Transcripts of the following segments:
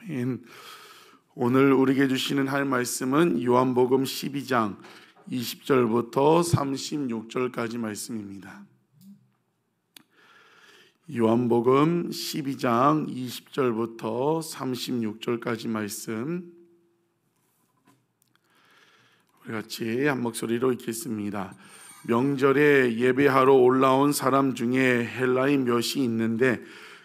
아멘. 오늘 우리에게 주시는 할 말씀은 요한복음 12장 20절부터 36절까지 말씀입니다. 요한복음 12장 20절부터 36절까지 말씀, 우리 같이 한 목소리로 읽겠습니다. 명절에 예배하러 올라온 사람 중에 헬라인 몇이 있는데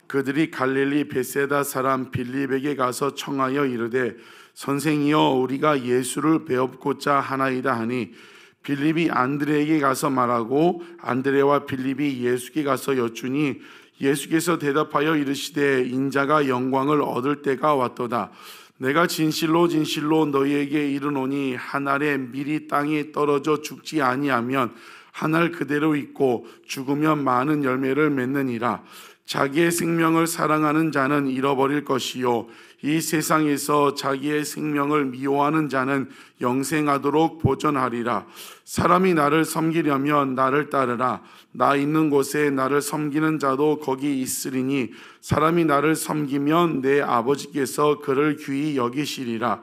그들이 갈릴리 베세다 사람 빌립에게 가서 청하여 이르되 선생이여 우리가 예수를 배웁고자 하나이다 하니 빌립이 안드레에게 가서 말하고 안드레와 빌립이 예수께 가서 여쭈니 예수께서 대답하여 이르시되 인자가 영광을 얻을 때가 왔도다. 내가 진실로 진실로 너희에게 이르노니 한 알에 밀이 땅에 떨어져 죽지 아니하면 한 알 그대로 있고 죽으면 많은 열매를 맺느니라. 자기의 생명을 사랑하는 자는 잃어버릴 것이요 이 세상에서 자기의 생명을 미워하는 자는 영생하도록 보존하리라. 사람이 나를 섬기려면 나를 따르라. 나 있는 곳에 나를 섬기는 자도 거기 있으리니 사람이 나를 섬기면 내 아버지께서 그를 귀히 여기시리라.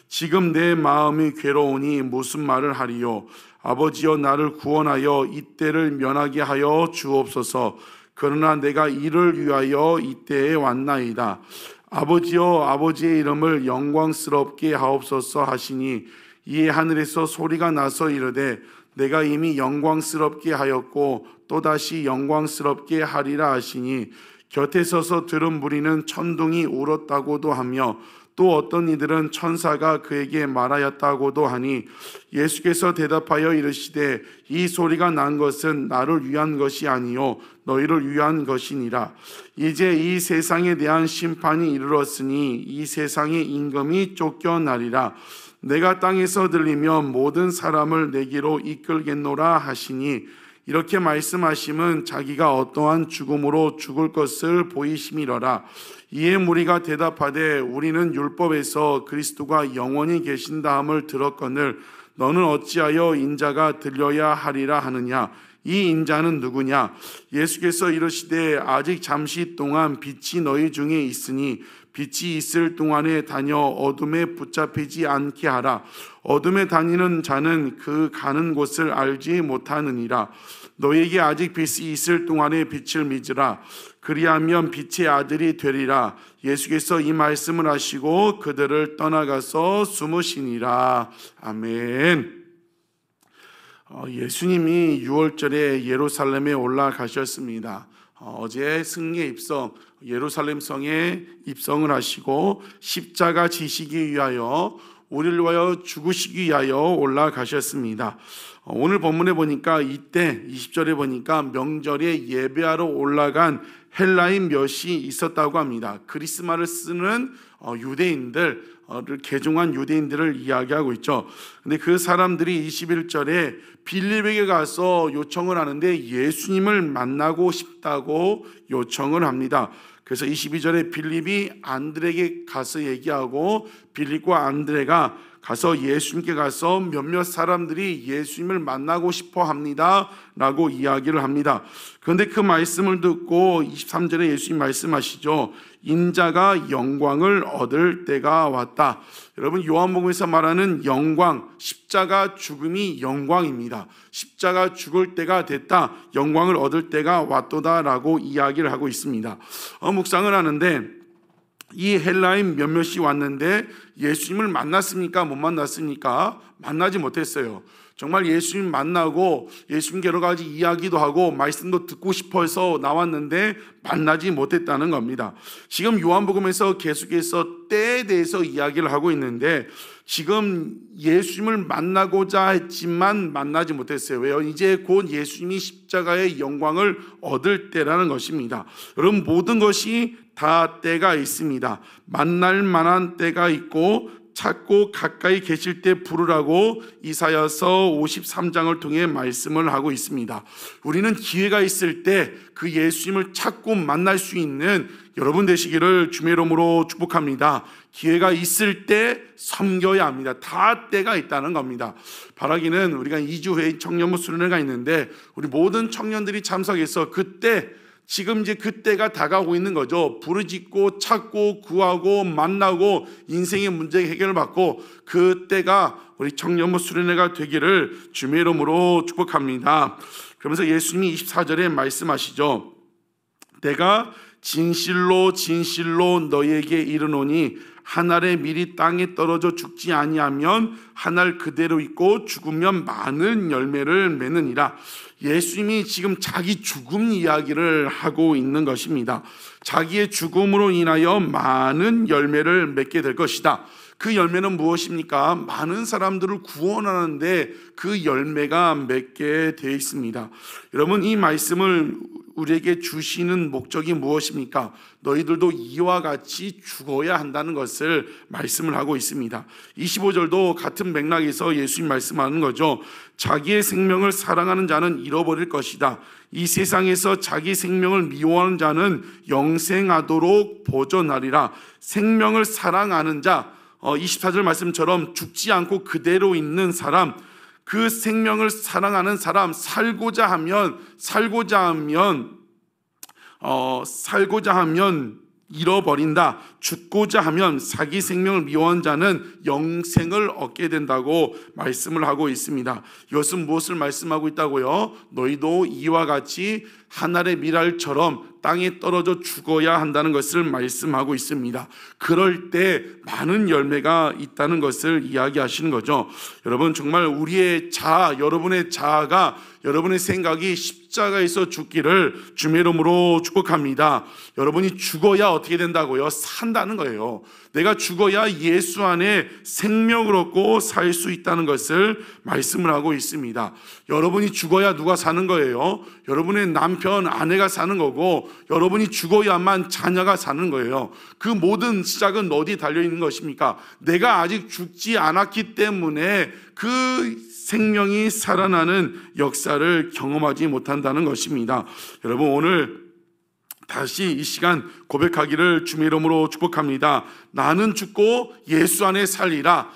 지금 내 마음이 괴로우니 무슨 말을 하리요. 아버지여 나를 구원하여 이때를 면하게 하여 주옵소서. 그러나 내가 이를 위하여 이때에 왔나이다. 아버지여 아버지의 이름을 영광스럽게 하옵소서 하시니 이에 하늘에서 소리가 나서 이르되 내가 이미 영광스럽게 하였고 또다시 영광스럽게 하리라 하시니 곁에 서서 들은 무리는 천둥이 울었다고도 하며 또 어떤 이들은 천사가 그에게 말하였다고도 하니 예수께서 대답하여 이르시되 이 소리가 난 것은 나를 위한 것이 아니요 너희를 위한 것이니라. 이제 이 세상에 대한 심판이 이르렀으니 이 세상의 임금이 쫓겨나리라. 내가 땅에서 들리면 모든 사람을 내게로 이끌겠노라 하시니 이렇게 말씀하심은 자기가 어떠한 죽음으로 죽을 것을 보이심이로라. 이에 무리가 대답하되 우리는 율법에서 그리스도가 영원히 계신다함을 들었거늘 너는 어찌하여 인자가 들려야 하리라 하느냐. 이 인자는 누구냐? 예수께서 이르시되 아직 잠시 동안 빛이 너희 중에 있으니 빛이 있을 동안에 다녀 어둠에 붙잡히지 않게 하라. 어둠에 다니는 자는 그 가는 곳을 알지 못하느니라. 너희에게 아직 빛이 있을 동안에 빛을 믿으라. 그리하면 빛의 아들이 되리라. 예수께서 이 말씀을 하시고 그들을 떠나가서 숨으시니라. 아멘. 예수님이 6월절에 예루살렘에 올라가셨습니다. 어제 승리의 입성, 예루살렘 성에 입성을 하시고 십자가 지시기 위하여 우리를 위하여 죽으시기 위하여 올라가셨습니다. 오늘 본문에 보니까 이때 20절에 보니까 명절에 예배하러 올라간 헬라인 몇이 있었다고 합니다. 그리스말을 쓰는 유대인들, 개종한 유대인들을 이야기하고 있죠. 근데 그 사람들이 21절에 빌립에게 가서 요청을 하는데 예수님을 만나고 싶다고 요청을 합니다. 그래서 22절에 빌립이 안드레에게 가서 얘기하고 빌립과 안드레가 가서 예수님께 가서 몇몇 사람들이 예수님을 만나고 싶어 합니다 라고 이야기를 합니다. 그런데 그 말씀을 듣고 23절에 예수님 말씀하시죠. 인자가 영광을 얻을 때가 왔다. 여러분 요한복음에서 말하는 영광, 십자가 죽음이 영광입니다. 십자가 죽을 때가 됐다. 영광을 얻을 때가 왔도다 라고 이야기를 하고 있습니다. 묵상을 하는데 이 헬라인 몇몇이 왔는데 예수님을 만났습니까? 못 만났습니까? 만나지 못했어요. 정말 예수님 만나고 예수님 여러 가지 이야기도 하고 말씀도 듣고 싶어서 나왔는데 만나지 못했다는 겁니다. 지금 요한복음에서 계속해서 때에 대해서 이야기를 하고 있는데 지금 예수님을 만나고자 했지만 만나지 못했어요. 왜요? 이제 곧 예수님이 십자가의 영광을 얻을 때라는 것입니다. 여러분 모든 것이 다 때가 있습니다. 만날 만한 때가 있고 찾고 가까이 계실 때 부르라고 이사야서 53장을 통해 말씀을 하고 있습니다. 우리는 기회가 있을 때 그 예수님을 찾고 만날 수 있는 여러분 되시기를 주의 이름으로 축복합니다. 기회가 있을 때 섬겨야 합니다. 다 때가 있다는 겁니다. 바라기는 우리가 2주 후에 청년부 수련회가 있는데 우리 모든 청년들이 참석해서 그때 지금 이제 그때가 다가오고 있는 거죠. 부르짖고 찾고 구하고 만나고 인생의 문제 해결을 받고 그때가 우리 청년부 수련회가 되기를 주님의 이름으로 축복합니다. 그러면서 예수님이 24절에 말씀하시죠. 내가 진실로 진실로 너희에게 이르노니 한 알의 밀이 땅에 떨어져 죽지 아니하면 한 알 그대로 있고 죽으면 많은 열매를 맺느니라. 예수님이 지금 자기 죽음 이야기를 하고 있는 것입니다. 자기의 죽음으로 인하여 많은 열매를 맺게 될 것이다. 그 열매는 무엇입니까? 많은 사람들을 구원하는데 그 열매가 맺게 되어 있습니다. 여러분, 이 말씀을 우리에게 주시는 목적이 무엇입니까? 너희들도 이와 같이 죽어야 한다는 것을 말씀을 하고 있습니다. 25절도 같은 맥락에서 예수님 말씀하는 거죠. 자기의 생명을 사랑하는 자는 잃어버릴 것이다. 이 세상에서 자기 생명을 미워하는 자는 영생하도록 보존하리라. 생명을 사랑하는 자, 24절 말씀처럼 죽지 않고 그대로 있는 사람, 그 생명을 사랑하는 사람, 살고자 하면 잃어버린다. 죽고자 하면 자기 생명을 미워한 자는 영생을 얻게 된다고 말씀을 하고 있습니다. 이것은 무엇을 말씀하고 있다고요? 너희도 이와 같이 한 알의 밀알처럼 땅에 떨어져 죽어야 한다는 것을 말씀하고 있습니다. 그럴 때 많은 열매가 있다는 것을 이야기하시는 거죠. 여러분, 정말 우리의 자아, 여러분의 자아가, 여러분의 생각이 십자가에서 죽기를 주님의 이름으로 축복합니다. 여러분이 죽어야 어떻게 된다고요? 산다는 거예요. 내가 죽어야 예수 안에 생명을 얻고 살 수 있다는 것을 말씀을 하고 있습니다. 여러분이 죽어야 누가 사는 거예요? 여러분의 남편, 아내가 사는 거고, 여러분이 죽어야만 자녀가 사는 거예요. 그 모든 시작은 어디 달려있는 것입니까? 내가 아직 죽지 않았기 때문에 그 생명이 살아나는 역사를 경험하지 못한다는 것입니다. 여러분, 오늘 다시 이 시간 고백하기를 주님의 이름으로 축복합니다. 나는 죽고 예수 안에 살리라.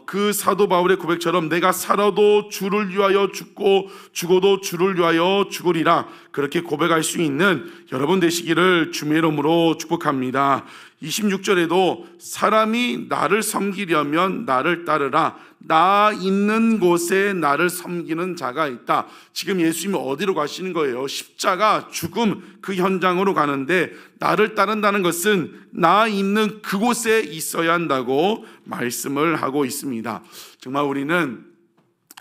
그 사도 바울의 고백처럼 내가 살아도 주를 위하여 죽고 죽어도 주를 위하여 죽으리라. 그렇게 고백할 수 있는 여러분 되시기를 주님의 이름으로 축복합니다. 26절에도 사람이 나를 섬기려면 나를 따르라. 나 있는 곳에 나를 섬기는 자가 있다. 지금 예수님이 어디로 가시는 거예요? 십자가, 죽음, 그 현장으로 가는데 나를 따른다는 것은 나 있는 그곳에 있어야 한다고 말씀을 하고 있습니다. 정말 우리는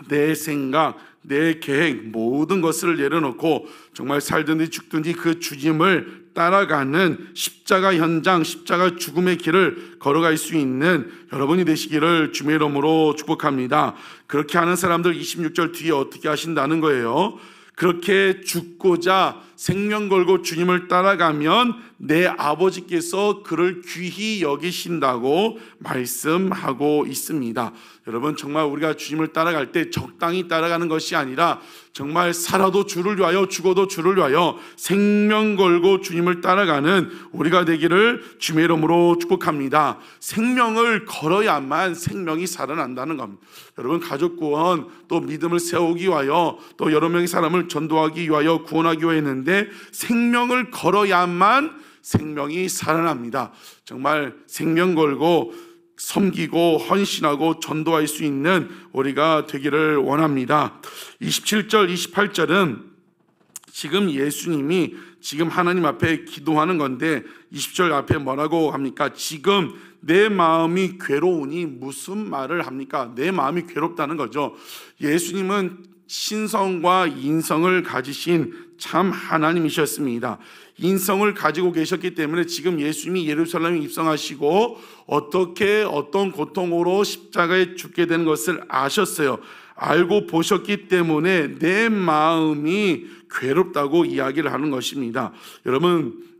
내 생각, 내 계획, 모든 것을 내려놓고 정말 살든지 죽든지 그 주님을 따라가는 십자가 현장, 십자가 죽음의 길을 걸어갈 수 있는 여러분이 되시기를 주님의 이름으로 축복합니다. 그렇게 하는 사람들 26절 뒤에 어떻게 하신다는 거예요? 그렇게 죽고자 생명 걸고 주님을 따라가면 내 아버지께서 그를 귀히 여기신다고 말씀하고 있습니다. 여러분, 정말 우리가 주님을 따라갈 때 적당히 따라가는 것이 아니라 정말 살아도 주를 위하여 죽어도 주를 위하여 생명 걸고 주님을 따라가는 우리가 되기를 주님의 이름으로 축복합니다. 생명을 걸어야만 생명이 살아난다는 겁니다. 여러분, 가족 구원, 또 믿음을 세우기 위하여, 또 여러 명의 사람을 전도하기 위하여 구원하기 위하여 했는데 생명을 걸어야만 생명이 살아납니다. 정말 생명 걸고 섬기고 헌신하고 전도할 수 있는 우리가 되기를 원합니다. 27절, 28절은 지금 예수님이 지금 하나님 앞에 기도하는 건데 20절 앞에 뭐라고 합니까? 지금 내 마음이 괴로우니 무슨 말을 합니까? 내 마음이 괴롭다는 거죠. 예수님은 신성과 인성을 가지신 참 하나님이셨습니다. 인성을 가지고 계셨기 때문에 지금 예수님이 예루살렘에 입성하시고 어떤 고통으로 십자가에 죽게 되는 것을 아셨어요. 알고 보셨기 때문에 내 마음이 괴롭다고 이야기를 하는 것입니다. 여러분,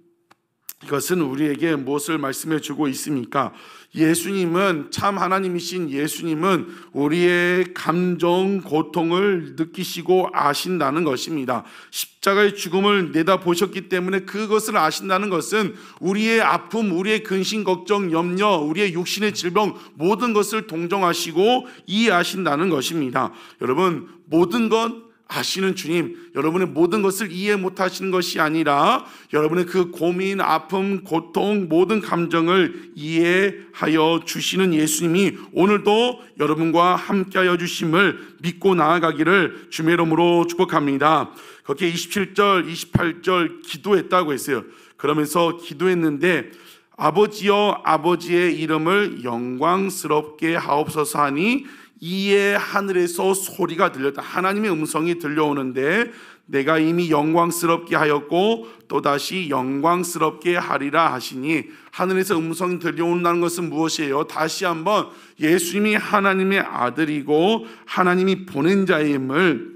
이것은 우리에게 무엇을 말씀해 주고 있습니까? 예수님은, 참 하나님이신 예수님은 우리의 감정, 고통을 느끼시고 아신다는 것입니다. 십자가의 죽음을 내다보셨기 때문에 그것을 아신다는 것은 우리의 아픔, 우리의 근심, 걱정, 염려, 우리의 육신의 질병 모든 것을 동정하시고 이해하신다는 것입니다. 여러분, 모든 것 아시는 주님, 여러분의 모든 것을 이해 못하시는 것이 아니라 여러분의 그 고민, 아픔, 고통, 모든 감정을 이해하여 주시는 예수님이 오늘도 여러분과 함께하여 주심을 믿고 나아가기를 주의 이름으로 축복합니다. 거기에 27절, 28절 기도했다고 했어요. 그러면서 기도했는데 아버지여, 아버지의 이름을 영광스럽게 하옵소서 하니 이에 하늘에서 소리가 들렸다. 하나님의 음성이 들려오는데 내가 이미 영광스럽게 하였고 또다시 영광스럽게 하리라 하시니, 하늘에서 음성이 들려온다는 것은 무엇이에요? 다시 한번 예수님이 하나님의 아들이고 하나님이 보낸 자임을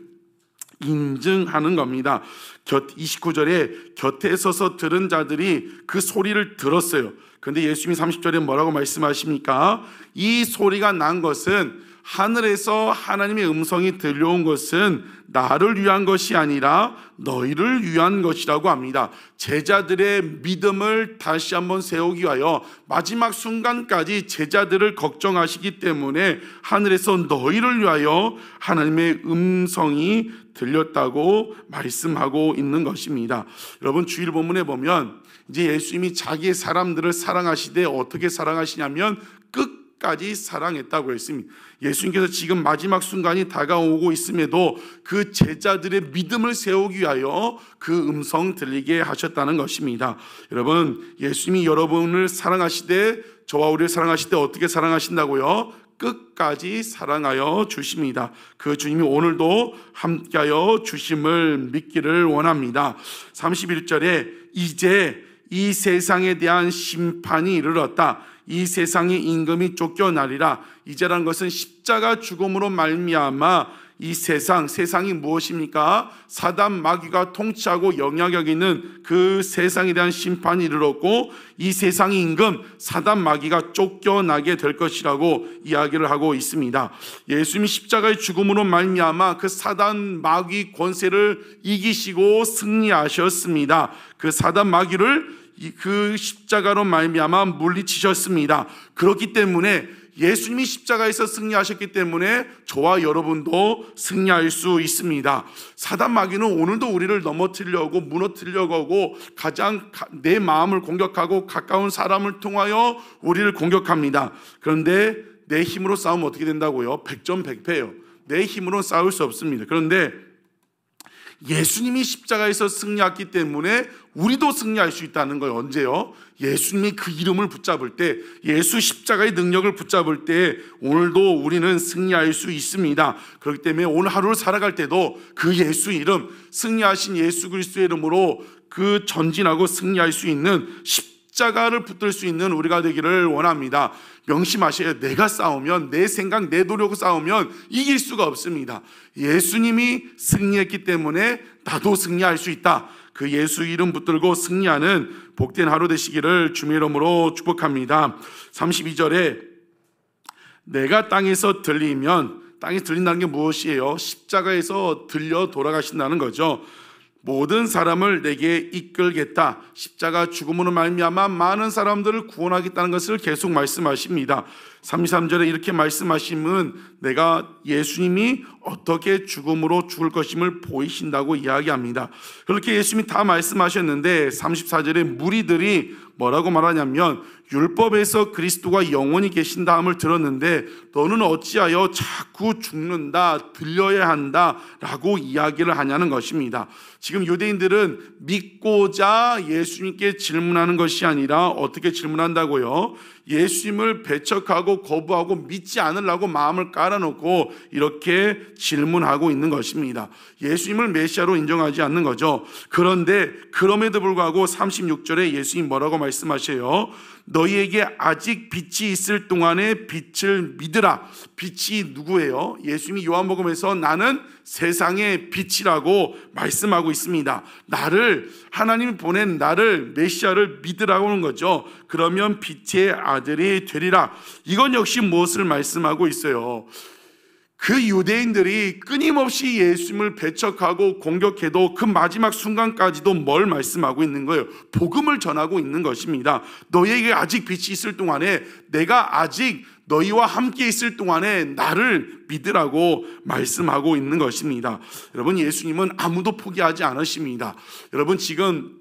인증하는 겁니다. 29절에 곁에 서서 들은 자들이 그 소리를 들었어요. 그런데 예수님이 30절에 뭐라고 말씀하십니까? 이 소리가 난 것은, 하늘에서 하나님의 음성이 들려온 것은 나를 위한 것이 아니라 너희를 위한 것이라고 합니다. 제자들의 믿음을 다시 한번 세우기 위하여 마지막 순간까지 제자들을 걱정하시기 때문에 하늘에서 너희를 위하여 하나님의 음성이 들렸다고 말씀하고 있는 것입니다. 여러분, 주일 본문에 보면 이제 예수님이 자기의 사람들을 사랑하시되 어떻게 사랑하시냐면 끝까지 사랑했다고 했습니다. 예수님께서 지금 마지막 순간이 다가오고 있음에도 그 제자들의 믿음을 세우기 위하여 그 음성 들리게 하셨다는 것입니다. 여러분, 예수님이 여러분을 사랑하시되, 저와 우리를 사랑하시되 어떻게 사랑하신다고요? 끝까지 사랑하여 주십니다. 그 주님이 오늘도 함께하여 주심을 믿기를 원합니다. 31절에 이제 이 세상에 대한 심판이 이르렀다. 이 세상의 임금이 쫓겨나리라. 이제라는 것은 십자가 죽음으로 말미암아 이 세상이 무엇입니까? 사단 마귀가 통치하고 영향력 있는 그 세상에 대한 심판이 이르렀고, 이 세상의 임금 사단 마귀가 쫓겨나게 될 것이라고 이야기를 하고 있습니다. 예수님이 십자가의 죽음으로 말미암아 그 사단 마귀 권세를 이기시고 승리하셨습니다. 그 사단 마귀를 그 십자가로 말미암아 물리치셨습니다. 그렇기 때문에 예수님이 십자가에서 승리하셨기 때문에 저와 여러분도 승리할 수 있습니다. 사단 마귀는 오늘도 우리를 넘어뜨리려고, 무너뜨리려고 하고 가장 내 마음을 공격하고 가까운 사람을 통하여 우리를 공격합니다. 그런데 내 힘으로 싸우면 어떻게 된다고요? 백전백패예요. 내 힘으로 싸울 수 없습니다. 그런데 예수님이 십자가에서 승리했기 때문에 우리도 승리할 수 있다는 거예요. 언제요? 예수님이 그 이름을 붙잡을 때, 예수 십자가의 능력을 붙잡을 때 오늘도 우리는 승리할 수 있습니다. 그렇기 때문에 오늘 하루를 살아갈 때도 그 예수 이름, 승리하신 예수 그리스도의 이름으로 그 전진하고 승리할 수 있는 십자가를 붙들 수 있는 우리가 되기를 원합니다. 명심하셔야, 내가 싸우면, 내 생각, 내 노력으로 싸우면 이길 수가 없습니다. 예수님이 승리했기 때문에 나도 승리할 수 있다. 그 예수 이름 붙들고 승리하는 복된 하루 되시기를 주의 이름으로 축복합니다. 32절에 내가 땅에서 들리면, 땅에서 들린다는 게 무엇이에요? 십자가에서 들려 돌아가신다는 거죠. 모든 사람을 내게 이끌겠다. 십자가 죽음으로 말미암아 많은 사람들을 구원하겠다는 것을 계속 말씀하십니다. 33절에 이렇게 말씀하시면 내가 예수님이 어떻게 죽음으로 죽을 것임을 보이신다고 이야기합니다. 그렇게 예수님이 다 말씀하셨는데 34절에 무리들이 뭐라고 말하냐면 율법에서 그리스도가 영원히 계신다 함을 들었는데 너는 어찌하여 자꾸 죽는다, 들려야 한다 라고 이야기를 하냐는 것입니다. 지금 유대인들은 믿고자 예수님께 질문하는 것이 아니라 어떻게 질문한다고요? 예수님을 배척하고 거부하고 믿지 않으려고 마음을 깔아놓고 이렇게 질문하고 있는 것입니다. 예수님을 메시아로 인정하지 않는 거죠. 그런데 그럼에도 불구하고 36절에 예수님 뭐라고 말씀하셔요? 너희에게 아직 빛이 있을 동안에 빛을 믿으라. 빛이 누구예요? 예수님이 요한복음에서 나는 세상의 빛이라고 말씀하고 있습니다. 나를, 하나님이 보낸 나를, 메시아를 믿으라고 하는 거죠. 그러면 빛의 아들이 되리라. 이건 역시 무엇을 말씀하고 있어요? 그 유대인들이 끊임없이 예수님을 배척하고 공격해도 그 마지막 순간까지도 뭘 말씀하고 있는 거예요? 복음을 전하고 있는 것입니다. 너에게 아직 빛이 있을 동안에 내가 아직 너희와 함께 있을 동안에 나를 믿으라고 말씀하고 있는 것입니다. 여러분, 예수님은 아무도 포기하지 않으십니다. 여러분, 지금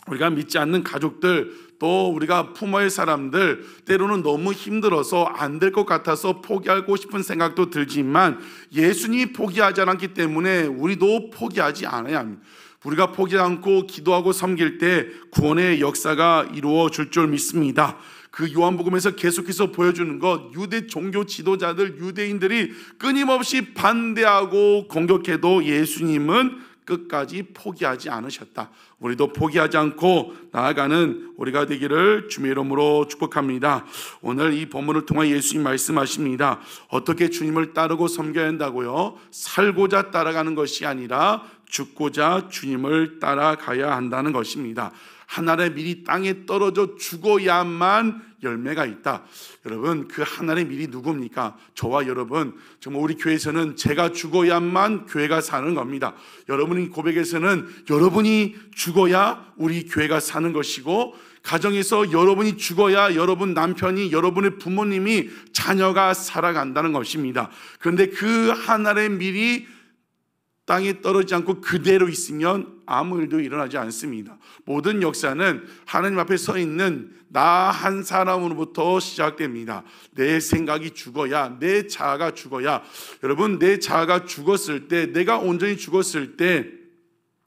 우리가 믿지 않는 가족들, 또 우리가 품어야 사람들, 때로는 너무 힘들어서 안 될 것 같아서 포기하고 싶은 생각도 들지만 예수님이 포기하지 않았기 때문에 우리도 포기하지 않아야 합니다. 우리가 포기하지 않고 기도하고 섬길 때 구원의 역사가 이루어질 줄 믿습니다. 그 요한복음에서 계속해서 보여주는 것, 유대 종교 지도자들, 유대인들이 끊임없이 반대하고 공격해도 예수님은 끝까지 포기하지 않으셨다. 우리도 포기하지 않고 나아가는 우리가 되기를 주님의 이름으로 축복합니다. 오늘 이 본문을 통해 예수님 말씀하십니다. 어떻게 주님을 따르고 섬겨야 한다고요? 살고자 따라가는 것이 아니라 죽고자 주님을 따라가야 한다는 것입니다. 하늘의 밀이 땅에 떨어져 죽어야만 열매가 있다. 여러분, 그 하늘의 밀이 누굽니까? 저와 여러분. 정말 우리 교회에서는 제가 죽어야만 교회가 사는 겁니다. 여러분이 고백에서는 여러분이 죽어야 우리 교회가 사는 것이고, 가정에서 여러분이 죽어야 여러분 남편이, 여러분의 부모님이, 자녀가 살아간다는 것입니다. 그런데 그 하늘의 밀이 땅에 떨어지지 않고 그대로 있으면 아무 일도 일어나지 않습니다. 모든 역사는 하나님 앞에 서 있는 나 한 사람으로부터 시작됩니다. 내 생각이 죽어야, 내 자아가 죽어야. 여러분, 내 자아가 죽었을 때, 내가 온전히 죽었을 때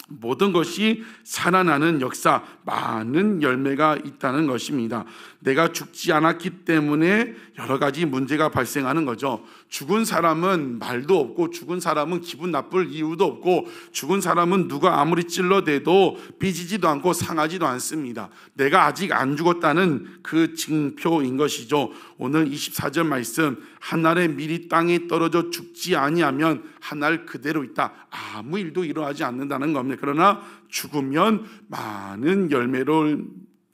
모든 것이 살아나는 역사, 많은 열매가 있다는 것입니다. 내가 죽지 않았기 때문에 여러 가지 문제가 발생하는 거죠. 죽은 사람은 말도 없고, 죽은 사람은 기분 나쁠 이유도 없고, 죽은 사람은 누가 아무리 찔러대도 삐지지도 않고 상하지도 않습니다. 내가 아직 안 죽었다는 그 징표인 것이죠. 오늘 24절 말씀, 한날의 밀이 땅에 떨어져 죽지 아니하면 한날 그대로 있다. 아무 일도 일어나지 않는다는 겁니다. 그러나 죽으면 많은 열매를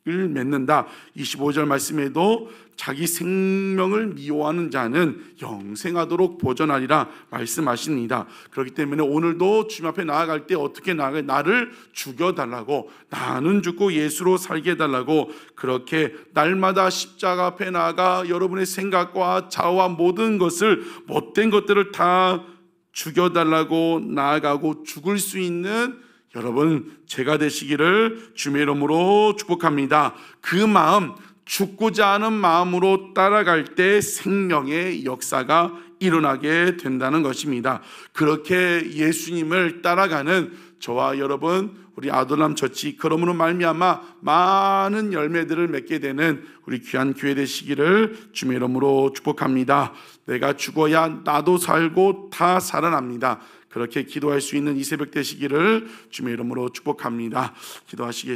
맺는다. 25절 말씀에도 자기 생명을 미워하는 자는 영생하도록 보전하리라 말씀하십니다. 그렇기 때문에 오늘도 주님 앞에 나아갈 때 어떻게 나아가요? 나를 죽여달라고, 나는 죽고 예수로 살게 해달라고, 그렇게 날마다 십자가 앞에 나아가 여러분의 생각과 자아와 모든 것을, 못된 것들을 다 죽여달라고 나아가고 죽을 수 있는 여러분 제가 되시기를 주님의 이름으로 축복합니다. 그 마음, 죽고자 하는 마음으로 따라갈 때 생명의 역사가 일어나게 된다는 것입니다. 그렇게 예수님을 따라가는 저와 여러분, 우리 아도람 처치, 그러므로 말미암아 많은 열매들을 맺게 되는 우리 귀한 교회 되시기를 주님의 이름으로 축복합니다. 내가 죽어야 나도 살고 다 살아납니다. 그렇게 기도할 수 있는 이 새벽 되시기를 주님의 이름으로 축복합니다. 기도하시겠습니다.